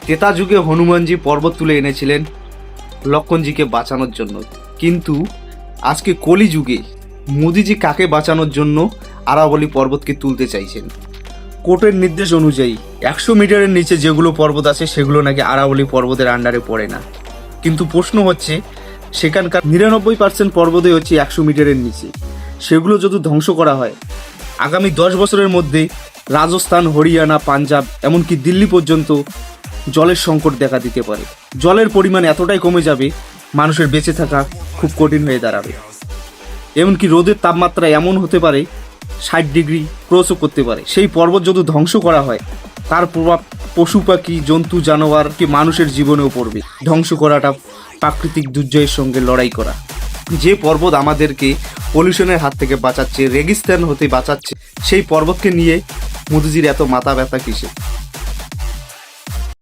ত্রেতা যুগে হনুমানজি পর্বত তুলে এনেছিলেন লক্ষণজিকে বাঁচানোর জন্য, কিন্তু আজকে কলি যুগে মোদিজি কাকে বাঁচানোর জন্য আরাবলী পর্বতকে তুলতে চাইছেন? কোর্টের নির্দেশ অনুযায়ী 100 মিটারের নিচে যেগুলো পর্বত আছে সেগুলো নাকি আরাবলী পর্বতের আন্ডারে পড়ে না। কিন্তু প্রশ্ন হচ্ছে, সেখানকার 99% পর্বতই হচ্ছে 100 মিটারের নিচে। সেগুলো যদি ধ্বংস করা হয়, আগামী 10 বছরের মধ্যে রাজস্থান, হরিয়ানা, পাঞ্জাব, এমনকি দিল্লি পর্যন্ত জলের সংকট দেখা দিতে পারে। জলের পরিমাণ এতটাই কমে যাবে, মানুষের বেঁচে থাকা খুব কঠিন হয়ে দাঁড়াবে। এমনকি রোদের তাপমাত্রা এমন হতে পারে 60 ডিগ্রি ক্রসও করতে পারে। সেই পর্বত যদি ধ্বংস করা হয়, তার প্রভাব পশু পাখি, জন্তু, জানোয়ার কি মানুষের জীবনেও পড়বে। ধ্বংস করাটা প্রাকৃতিক দুর্যোগের সঙ্গে লড়াই করা। যে পর্বত আমাদেরকে পলিউশনের হাত থেকে বাঁচাচ্ছে, রেগিস্তান হতে বাঁচাচ্ছে, সেই পর্বতকে নিয়ে মোদিজির এত মাথা ব্যথা কিসে?